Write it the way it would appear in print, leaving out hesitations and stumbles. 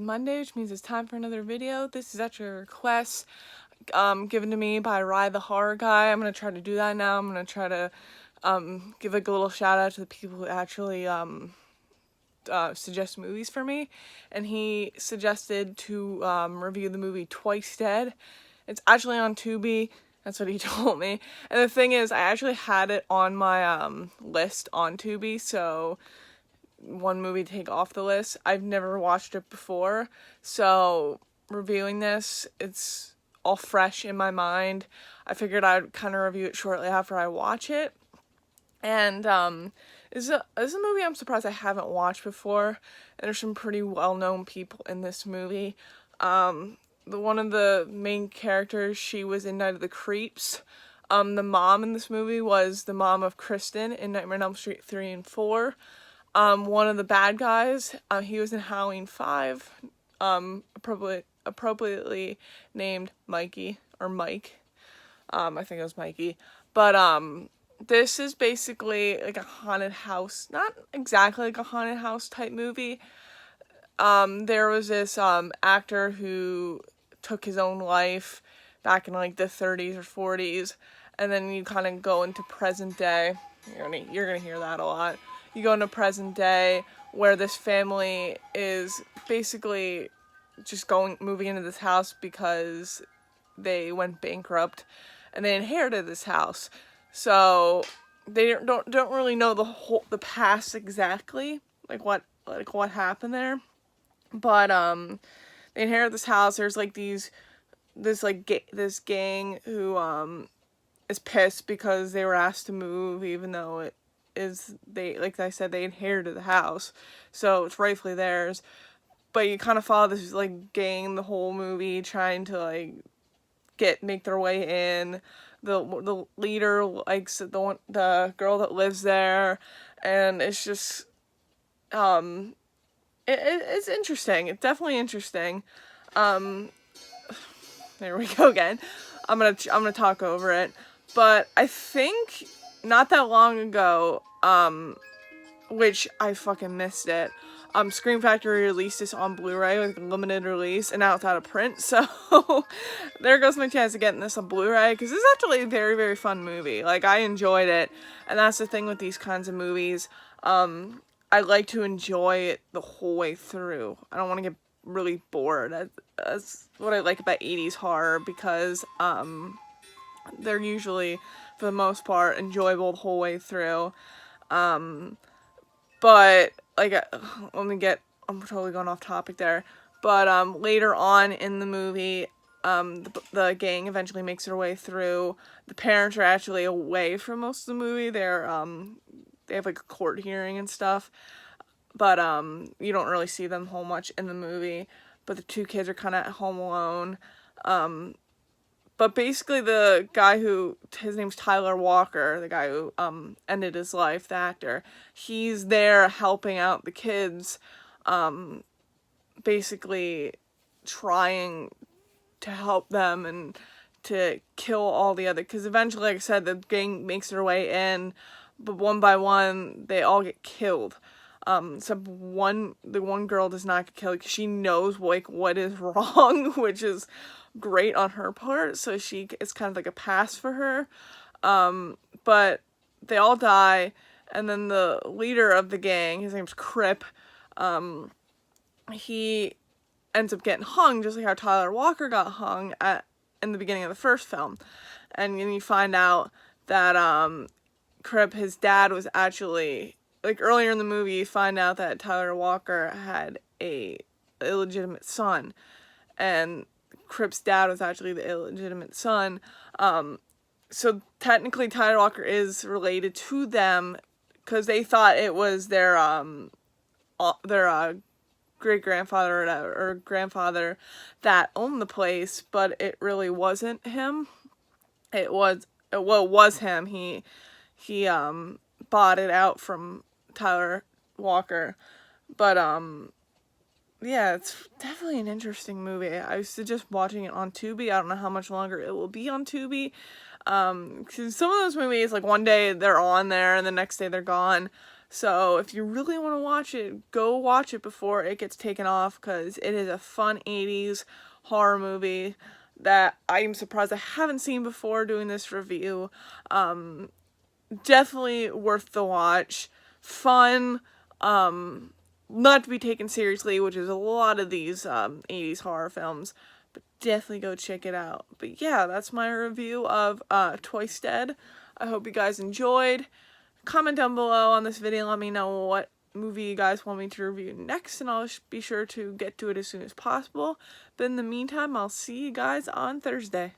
Monday, which means it's time for another video. This is actually a request given to me by Rye the Horror Guy. I'm going to try to do that now. I'm going to try to give like a little shout out to the people who actually suggest movies for me. And he suggested to review the movie Twice Dead. It's actually on Tubi. That's what he told me. And the thing is, I actually had it on my list on Tubi, so one movie to take off the list. I've never watched it before, so reviewing this, it's all fresh in my mind. I figured I'd kind of review it shortly after I watch it. And this is a movie I'm surprised I haven't watched before. And there's some pretty well-known people in this movie. One of the main characters, she was in Night of the Creeps. The mom in this movie was the mom of Kristen in Nightmare on Elm Street 3 and 4. One of the bad guys, he was in Halloween 5, appropriately named Mikey, or Mike. I think it was Mikey. But, this is basically like a haunted house, not exactly like a haunted house type movie. There was this, actor who took his own life back in like the 30s or 40s, and then you kind of go into present day. You're gonna hear that a lot. You go into present day where this family is basically just moving into this house because they went bankrupt and they inherited this house. So they don't really know the past exactly, like what happened there. But they inherit this house. There's like this gang who is pissed because they were asked to move, even though like I said, they inherited the house, so it's rightfully theirs. But you kind of follow this like gang the whole movie, trying to like make their way in. The leader likes the girl that lives there, and it's just it's interesting. It's definitely interesting. There we go again. I'm gonna talk over it. But I think not that long ago, which I fucking missed it. Scream Factory released this on Blu-ray with limited release, and now it's out of print, so there goes my chance of getting this on Blu-ray, because this is actually a very, very fun movie. Like, I enjoyed it, and that's the thing with these kinds of movies. I like to enjoy it the whole way through. I don't want to get really bored. That's what I like about 80s horror, because they're usually, for the most part, enjoyable the whole way through. But like, I'm totally going off topic there. But later on in the movie, the gang eventually makes their way through. The parents are actually away for most of the movie. They have like a court hearing and stuff. But you don't really see them whole much in the movie. But the two kids are kind of at home alone. But basically the guy his name's Tyler Walker, the guy who ended his life, the actor, he's there helping out the kids, basically trying to help them and to kill all the other, because eventually, like I said, the gang makes their way in, but one by one, they all get killed. The one girl does not get killed because she knows like what is wrong, which is great on her part, so it's kind of like a pass for her. But they all die, and then the leader of the gang, his name's Crip, he ends up getting hung, just like how Tyler Walker got hung in the beginning of the first film. And then you find out that Crip, his dad, was actually, like, earlier in the movie, you find out that Tyler Walker had a illegitimate son, and Crip's dad was actually the illegitimate son. So technically Tyler Walker is related to them, because they thought it was their great-grandfather or grandfather that owned the place, but it really wasn't him. It was him. He bought it out from Tyler Walker. But yeah, it's definitely an interesting movie. I suggest watching it on Tubi. I don't know how much longer it will be on Tubi. Because some of those movies, like, one day they're on there and the next day they're gone. So if you really want to watch it, go watch it before it gets taken off, because it is a fun 80s horror movie that I'm surprised I haven't seen before doing this review. Definitely worth the watch. Fun, not to be taken seriously, which is a lot of these 80s horror films, but definitely go check it out. But yeah, that's my review of Twice Dead. I hope you guys enjoyed. Comment down below on this video, let me know what movie you guys want me to review next, and I'll be sure to get to it as soon as possible. But in the meantime, I'll see you guys on Thursday.